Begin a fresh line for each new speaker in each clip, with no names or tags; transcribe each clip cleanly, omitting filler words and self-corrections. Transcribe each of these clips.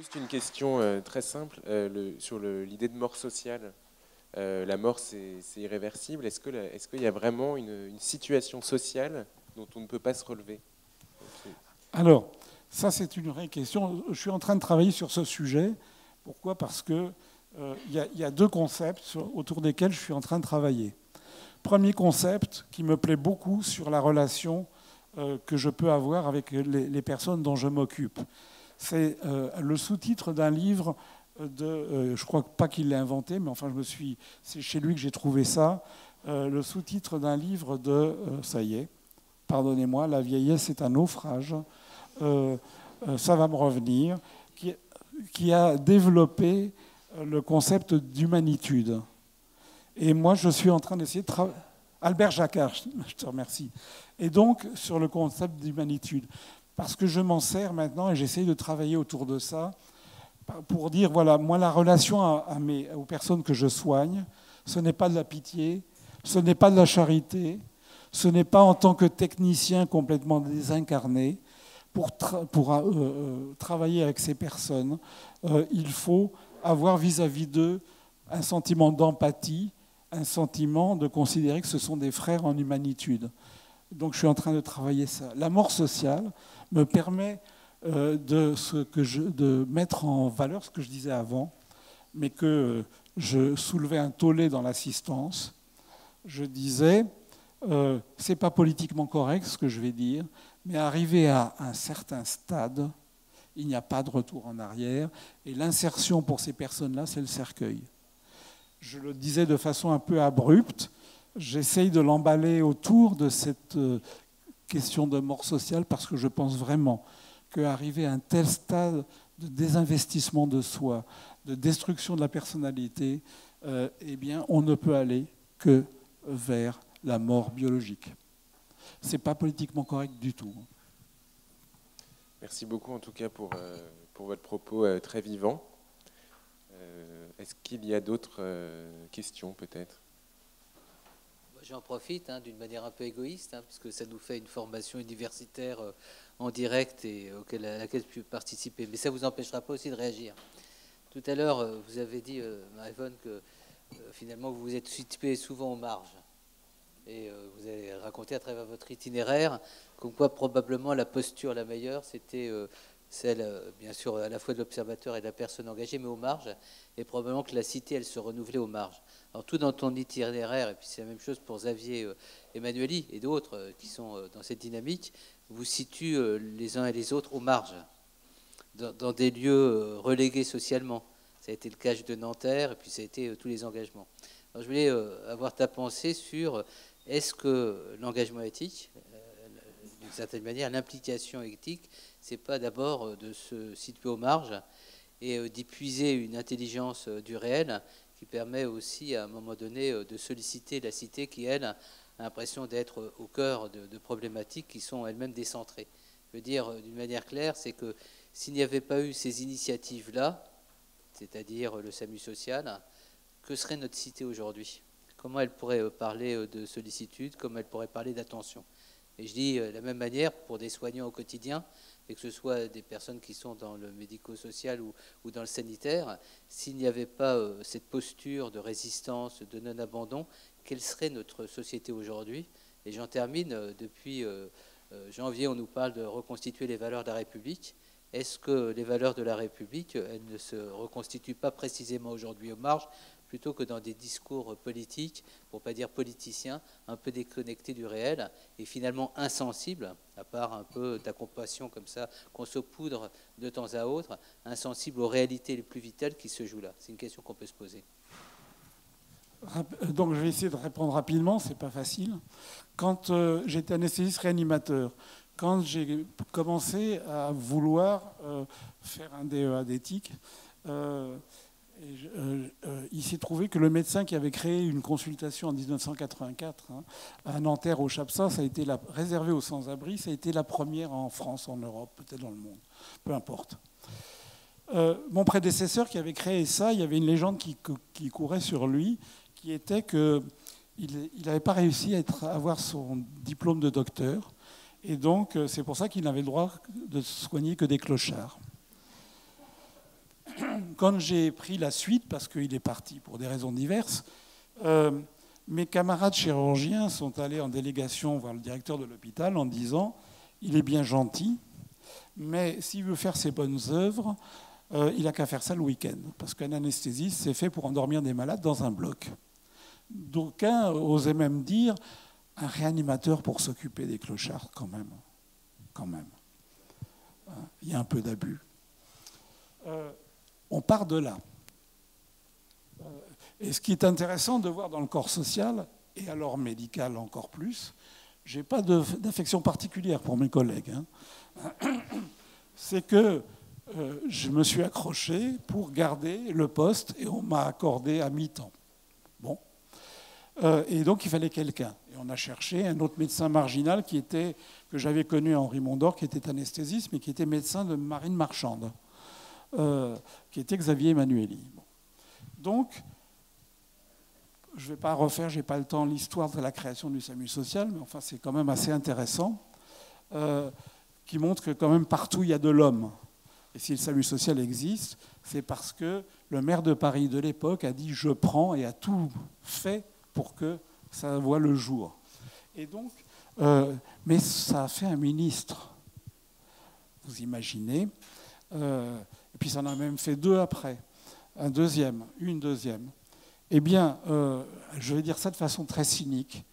Juste une question très simple sur l'idée de mort sociale. La mort, c'est irréversible. Est-ce qu'il y a vraiment une situation sociale dont on ne peut pas se relever? Donc,
Alors, ça c'est une vraie question. Je suis en train de travailler sur ce sujet. Pourquoi? Parce que y a deux concepts autour desquels je suis en train de travailler. Premier concept qui me plaît beaucoup sur la relation que je peux avoir avec les personnes dont je m'occupe. C'est le sous-titre d'un livre je crois pas qu'il l'ait inventé, mais enfin c'est chez lui que j'ai trouvé ça. Le sous-titre d'un livre ça y est, pardonnez-moi, La vieillesse est un naufrage. Ça va me revenir, qui a développé le concept d'humanitude. Et moi, je suis en train d'essayer de travailler. Albert Jacquard, je te remercie. Et donc, sur le concept d'humanitude. Parce que je m'en sers maintenant et j'essaye de travailler autour de ça pour dire, voilà, moi, la relation aux personnes que je soigne, ce n'est pas de la pitié, ce n'est pas de la charité, ce n'est pas en tant que technicien complètement désincarné. Pour travailler avec ces personnes, il faut avoir vis-à-vis d'eux un sentiment d'empathie, un sentiment de considérer que ce sont des frères en humanitude. Donc je suis en train de travailler ça. La mort sociale me permet de mettre en valeur ce que je disais avant, mais que je soulevais un tollé dans l'assistance. Je disais, c'est pas politiquement correct ce que je vais dire, mais arrivé à un certain stade, il n'y a pas de retour en arrière, et l'insertion pour ces personnes-là, c'est le cercueil. Je le disais de façon un peu abrupte, j'essaye de l'emballer autour de cette question de mort sociale parce que je pense vraiment qu'arriver à un tel stade de désinvestissement de soi, de destruction de la personnalité, eh bien, on ne peut aller que vers la mort biologique. Ce n'est pas politiquement correct du tout.
merci beaucoup en tout cas pour votre propos très vivant. Est-ce qu'il y a d'autres questions peut-être?
J'en profite d'une manière un peu égoïste, puisque ça nous fait une formation universitaire en direct et à laquelle je peux participer. Mais ça ne vous empêchera pas aussi de réagir. Tout à l'heure, vous avez dit, Marie-Vonne, que finalement vous vous êtes situé souvent aux marges. Et vous avez raconté à travers votre itinéraire comme quoi probablement la posture la meilleure, c'était celle, bien sûr, à la fois de l'observateur et de la personne engagée, mais aux marges, et probablement que la cité, elle se renouvelait aux marges. Alors tout dans ton itinéraire, et puis c'est la même chose pour Xavier Emmanueli et d'autres qui sont dans cette dynamique, vous situez les uns et les autres aux marges, dans des lieux relégués socialement. Ça a été le cas de Nanterre, et puis ça a été tous les engagements. Alors je voulais avoir ta pensée sur est-ce que l'engagement éthique, d'une certaine manière, l'implication éthique, c'est pas d'abord de se situer aux marges et d'y puiser une intelligence du réel qui permet aussi à un moment donné de solliciter la cité qui, elle, a l'impression d'être au cœur de problématiques qui sont elles-mêmes décentrées. Je veux dire d'une manière claire, c'est que s'il n'y avait pas eu ces initiatives-là, c'est-à-dire le SAMU social, que serait notre cité aujourd'hui? Comment elle pourrait parler de sollicitude? Comment elle pourrait parler d'attention? Et je dis de la même manière pour des soignants au quotidien, et que ce soit des personnes qui sont dans le médico-social ou dans le sanitaire, s'il n'y avait pas cette posture de résistance, de non-abandon, quelle serait notre société aujourd'hui? Et j'en termine, depuis janvier, on nous parle de reconstituer les valeurs de la République. Est-ce que les valeurs de la République, elles ne se reconstituent pas précisément aujourd'hui aux marges, plutôt que dans des discours politiques, pour ne pas dire politiciens, un peu déconnectés du réel et finalement insensibles, à part un peu d'accompassion comme ça, qu'on saupoudre de temps à autre, insensibles aux réalités les plus vitales qui se jouent là? C'est une question qu'on peut se poser.
Donc je vais essayer de répondre rapidement, c'est pas facile. Quand j'étais anesthésiste réanimateur, quand j'ai commencé à vouloir faire un DEA d'éthique, il s'est trouvé que le médecin qui avait créé une consultation en 1984 à Nanterre au Chapsa, ça a été réservé aux sans-abri, ça a été la première en France, en Europe, peut-être dans le monde, peu importe. Mon prédécesseur qui avait créé ça, il y avait une légende qui courait sur lui, qui était qu'il n'avait pas réussi à avoir son diplôme de docteur, et donc c'est pour ça qu'il n'avait le droit de soigner que des clochards. quand j'ai pris la suite, parce qu'il est parti pour des raisons diverses, mes camarades chirurgiens sont allés en délégation voir le directeur de l'hôpital en disant « Il est bien gentil, mais s'il veut faire ses bonnes œuvres, il n'a qu'à faire ça le week-end, parce qu'un anesthésiste, c'est fait pour endormir des malades dans un bloc. » D'aucuns osaient même dire « Un réanimateur pour s'occuper des clochards, quand même. Quand même. » Il y a un peu d'abus. On part de là. Et ce qui est intéressant de voir dans le corps social, et alors médical encore plus, je n'ai pas d'affection particulière pour mes collègues, hein. C'est que je me suis accroché pour garder le poste et on m'a accordé à mi-temps. Bon. Et donc il fallait quelqu'un. Et on a cherché un autre médecin marginal que j'avais connu à Henri Mondor, qui était anesthésiste, mais qui était médecin de marine marchande, qui était Xavier Emmanuelli. Bon. Donc, je ne vais pas refaire, je n'ai pas le temps, l'histoire de la création du SAMU social, mais enfin c'est quand même assez intéressant, qui montre que quand même partout il y a de l'homme. Et si le SAMU social existe, c'est parce que le maire de Paris de l'époque a dit « je prends » et a tout fait pour que ça voie le jour. Et donc, mais ça a fait un ministre, vous imaginez, et puis ça en a même fait deux après, une deuxième. Eh bien, je vais dire ça de façon très cynique.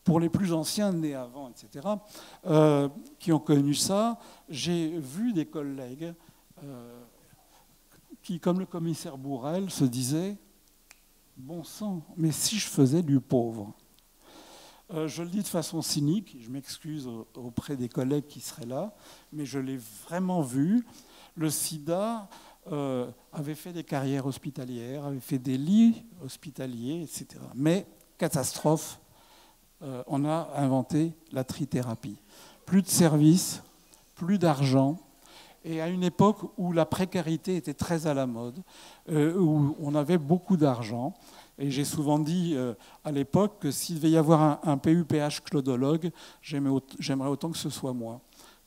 Pour les plus anciens, nés avant, etc., qui ont connu ça, j'ai vu des collègues qui, comme le commissaire Bourrel, se disaient « Bon sang, mais si je faisais du pauvre ?» Je le dis de façon cynique, je m'excuse auprès des collègues qui seraient là, mais je l'ai vraiment vu. Le sida avait fait des carrières hospitalières, avait fait des lits hospitaliers, etc. Mais, catastrophe, on a inventé la trithérapie. Plus de services, plus d'argent, et à une époque où la précarité était très à la mode, où on avait beaucoup d'argent. Et j'ai souvent dit à l'époque que s'il devait y avoir un PUPH claudologue, j'aimerais autant que ce soit moi.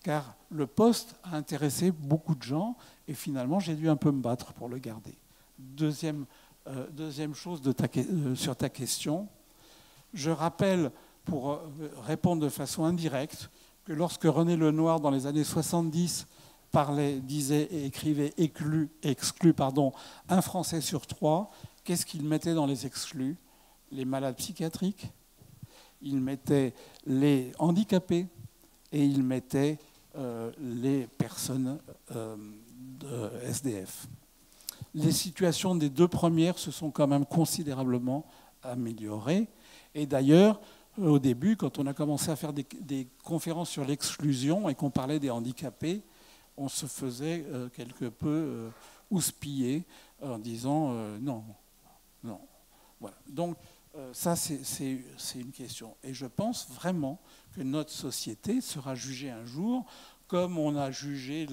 Car le poste a intéressé beaucoup de gens, et finalement j'ai dû un peu me battre pour le garder. Deuxième chose sur ta question, je rappelle, pour répondre de façon indirecte, que lorsque René Lenoir, dans les années 70, disait et écrivait exclu, un Français sur 3, qu'est-ce qu'il mettait dans les exclus? Les malades psychiatriques, il mettait les handicapés et il mettait les personnes SDF. Les situations des deux premières se sont quand même considérablement améliorées. Et d'ailleurs, au début, quand on a commencé à faire des conférences sur l'exclusion et qu'on parlait des handicapés, on se faisait quelque peu houspiller en disant non. Voilà. Donc ça, c'est une question. Et je pense vraiment que notre société sera jugée un jour, comme on a jugé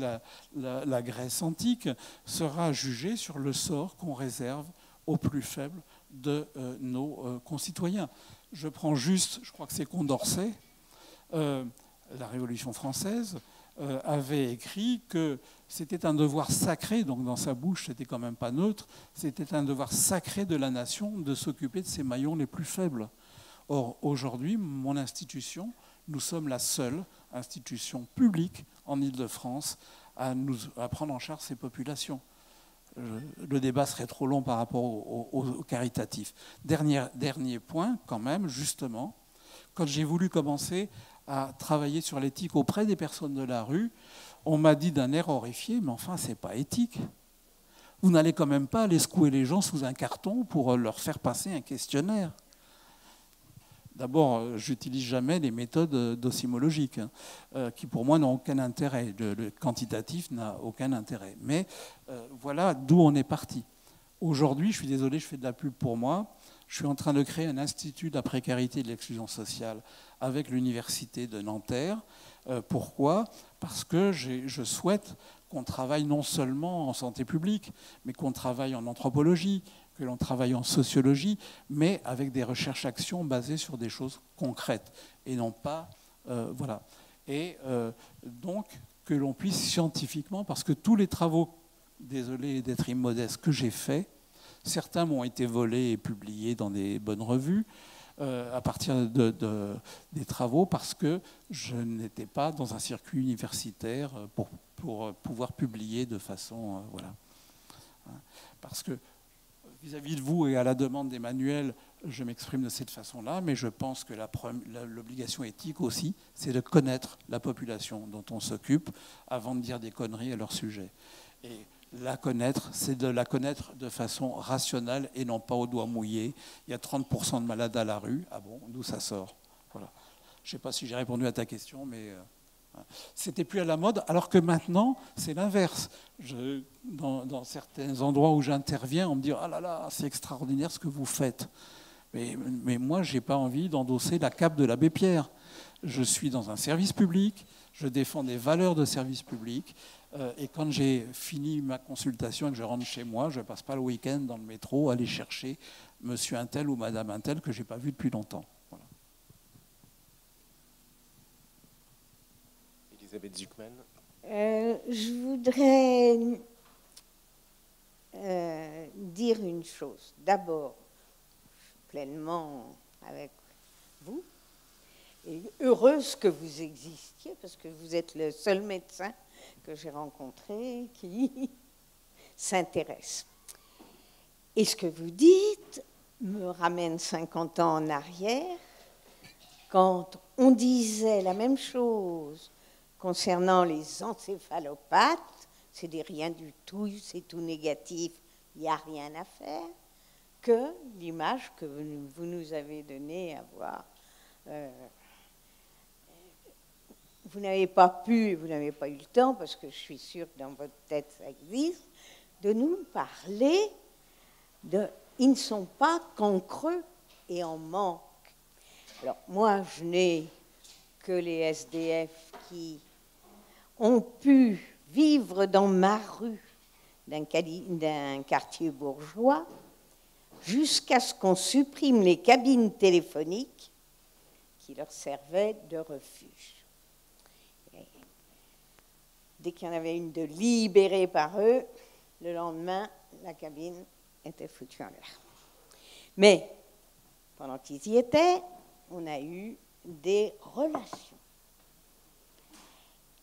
la Grèce antique, sera jugée sur le sort qu'on réserve aux plus faibles de nos concitoyens. Je prends juste, je crois que c'est Condorcet, la Révolution française, avait écrit que c'était un devoir sacré, donc dans sa bouche, c'était quand même pas neutre, c'était un devoir sacré de la nation de s'occuper de ses maillons les plus faibles. Or, aujourd'hui, mon institution, nous sommes la seule institution publique en Île-de-France à prendre en charge ces populations. Le débat serait trop long par rapport au caritatif. Dernier point, quand même, justement, quand j'ai voulu commencer à travailler sur l'éthique auprès des personnes de la rue, on m'a dit d'un air horrifié, mais enfin, c'est pas éthique. Vous n'allez quand même pas aller secouer les gens sous un carton pour leur faire passer un questionnaire. D'abord, j'utilise jamais les méthodes docimologiques, qui pour moi n'ont aucun intérêt. Le quantitatif n'a aucun intérêt. Mais voilà d'où on est parti. Aujourd'hui, je suis désolé, je fais de la pub pour moi, je suis en train de créer un institut de la précarité et de l'exclusion sociale avec l'université de Nanterre. Pourquoi? Parce que je souhaite qu'on travaille non seulement en santé publique, mais qu'on travaille en anthropologie, que l'on travaille en sociologie, mais avec des recherches-actions basées sur des choses concrètes et non pas... voilà. Et donc, que l'on puisse scientifiquement, parce que tous les travaux, désolé d'être immodeste, que j'ai faits, certains m'ont été volés et publiés dans des bonnes revues, à partir des travaux, parce que je n'étais pas dans un circuit universitaire pour pouvoir publier de façon... voilà. Parce que vis-à-vis de vous et à la demande d'Emmanuel, je m'exprime de cette façon-là, mais je pense que l'obligation éthique aussi, c'est de connaître la population dont on s'occupe avant de dire des conneries à leur sujet. Et la connaître, c'est de la connaître de façon rationnelle et non pas au doigt mouillé. Il y a 30% de malades à la rue. Ah bon, d'où ça sort? Voilà. Je ne sais pas si j'ai répondu à ta question, mais c'était plus à la mode, alors que maintenant, c'est l'inverse. Dans certains endroits où j'interviens, on me dit « Ah là là, c'est extraordinaire ce que vous faites ». Mais moi, je n'ai pas envie d'endosser la cape de l'abbé Pierre. Je suis dans un service public, je défends des valeurs de service public. Et quand j'ai fini ma consultation et que je rentre chez moi, je ne passe pas le week-end dans le métro aller chercher monsieur un tel ou madame un tel que je n'ai pas vu depuis longtemps. Voilà.
Elisabeth Zuckman.
Je voudrais dire une chose. D'abord, je suis pleinement avec vous et heureuse que vous existiez parce que vous êtes le seul médecin que j'ai rencontré qui s'intéresse. Et ce que vous dites me ramène 50 ans en arrière, quand on disait la même chose concernant les encéphalopathes, c'est des rien du tout, c'est tout négatif, il n'y a rien à faire, que l'image que vous nous avez donnée à voir. Vous n'avez pas pu, vous n'avez pas eu le temps, parce que je suis sûre que dans votre tête ça existe, de nous parler de « ils ne sont pas cancreux et en manque ». Alors moi, je n'ai que les SDF qui ont pu vivre dans ma rue d'un quartier bourgeois jusqu'à ce qu'on supprime les cabines téléphoniques qui leur servaient de refuge. Dès qu'il y en avait une de libérée par eux, le lendemain, la cabine était foutue en l'air. Mais pendant qu'ils y étaient, on a eu des relations.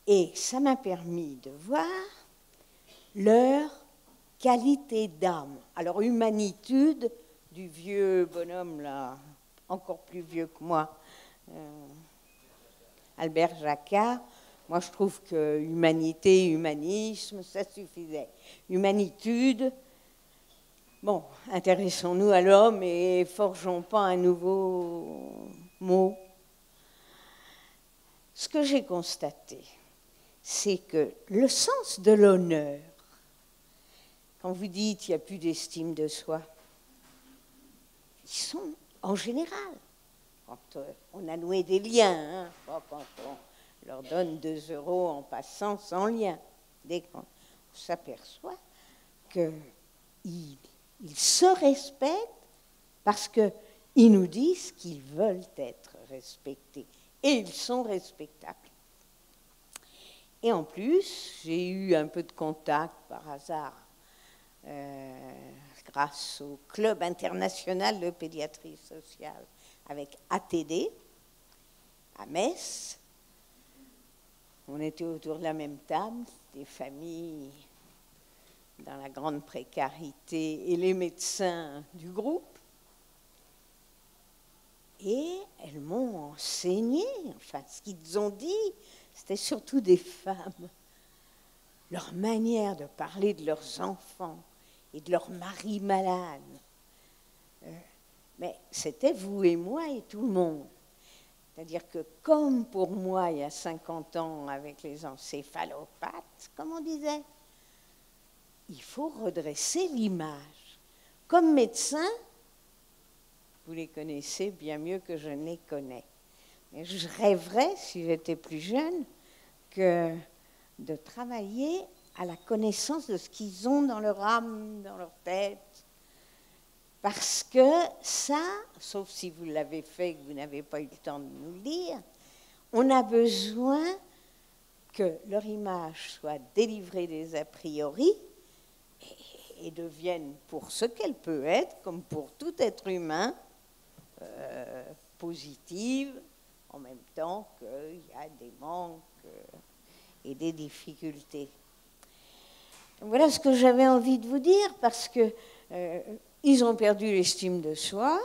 Et ça m'a permis de voir leur qualité d'âme. Alors, humanitude du vieux bonhomme, là, encore plus vieux que moi, Albert Jacquard. Moi, je trouve que humanité, humanisme, ça suffisait. Humanitude, bon, intéressons-nous à l'homme et forgeons pas un nouveau mot. Ce que j'ai constaté, c'est que le sens de l'honneur, quand vous dites qu'il n'y a plus d'estime de soi, ils sont en général, quand on a noué des liens, hein, pas quand on leur donne 2 € en passant sans lien. Dès qu'on s'aperçoit qu'ils se respectent parce qu'ils nous disent qu'ils veulent être respectés. Et ils sont respectables. Et en plus, j'ai eu un peu de contact par hasard grâce au Club international de pédiatrie sociale avec ATD à Metz. On était autour de la même table, des familles dans la grande précarité et les médecins du groupe. Et elles m'ont enseigné, enfin ce qu'ils ont dit, c'était surtout des femmes, leur manière de parler de leurs enfants et de leurs maris malades. Mais c'était vous et moi et tout le monde. C'est-à-dire que comme pour moi, il y a 50 ans, avec les encéphalopathes, comme on disait, il faut redresser l'image. Comme médecin, vous les connaissez bien mieux que je ne les connais. Mais je rêverais, si j'étais plus jeune, que de travailler à la connaissance de ce qu'ils ont dans leur âme, dans leur tête. Parce que ça, sauf si vous l'avez fait et que vous n'avez pas eu le temps de nous le dire, on a besoin que leur image soit délivrée des a priori et devienne, pour ce qu'elle peut être, comme pour tout être humain, positive, en même temps qu'il y a des manques et des difficultés. Donc voilà ce que j'avais envie de vous dire, parce que ils ont perdu l'estime de soi,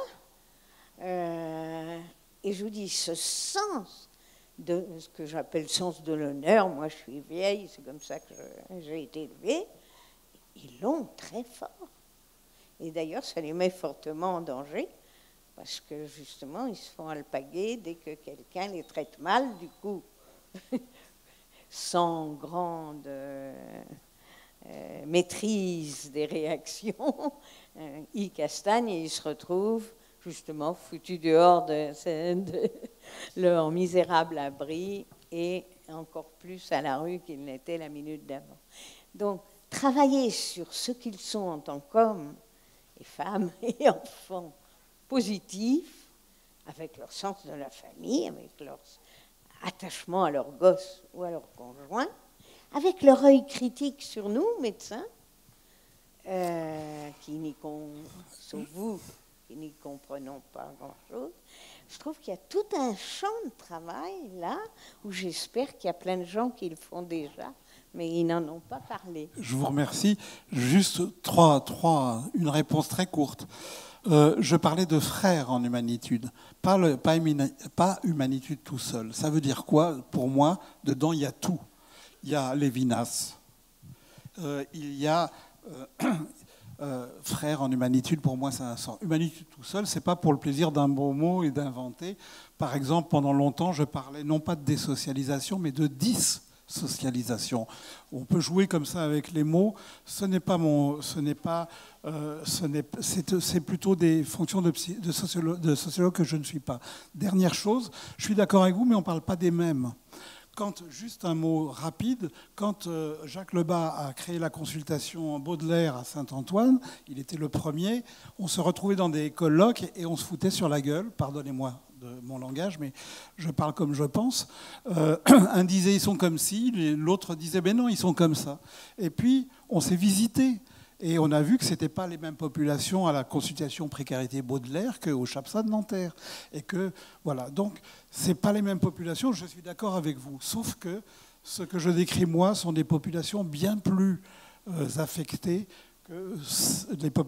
et je vous dis, ce sens de ce que j'appelle sens de l'honneur, moi je suis vieille, c'est comme ça que j'ai été élevée, ils l'ont très fort. Et d'ailleurs, ça les met fortement en danger, parce que justement, ils se font alpaguer dès que quelqu'un les traite mal, du coup, sans grande maîtrise des réactions, ils castagnent et ils se retrouvent justement foutus dehors de leur misérable abri et encore plus à la rue qu'ils n'étaient la minute d'avant. Donc, travailler sur ce qu'ils sont en tant qu'hommes et femmes et enfants positifs, avec leur sens de la famille, avec leur attachement à leurs gosses ou à leurs conjoints, avec leur œil critique sur nous, médecins, sauf vous, qui n'y comprenons pas grand-chose. Je trouve qu'il y a tout un champ de travail là, où j'espère qu'il y a plein de gens qui le font déjà, mais ils n'en ont pas parlé.
Je vous remercie. Juste une réponse très courte. Je parlais de frères en humanitude, pas humanitude tout seul. Ça veut dire quoi? Pour moi, dedans, il y a tout. Il y a Lévinas, il y a frères en humanitude, pour moi, c'est un sens. Humanitude tout seul, c'est pas pour le plaisir d'un beau mot et d'inventer. Par exemple, pendant longtemps, je parlais non pas de désocialisation, mais de dissocialisation. On peut jouer comme ça avec les mots. C'est plutôt des fonctions de sociologue que je ne suis pas. Dernière chose, je suis d'accord avec vous, mais on ne parle pas des mêmes. Juste un mot rapide, quand Jacques Lebas a créé la consultation Baudelaire à Saint-Antoine, il était le premier, on se retrouvait dans des colloques et on se foutait sur la gueule, pardonnez-moi de mon langage, mais je parle comme je pense. Un disait ils sont comme ci, l'autre disait ben non, ils sont comme ça. Et puis on s'est visité. Et on a vu que ce n'étaient pas les mêmes populations à la consultation précarité Baudelaire qu'au CHAPSA de Nanterre. Et que, voilà, donc, ce n'est pas les mêmes populations, je suis d'accord avec vous. Sauf que ce que je décris, moi, sont des populations bien plus affectées que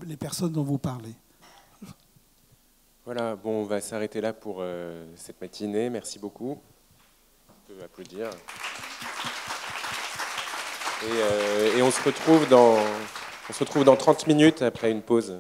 les personnes dont vous parlez.
Voilà, bon, on va s'arrêter là pour cette matinée. Merci beaucoup. On peut applaudir. Et on se retrouve dans 30 minutes après une pause.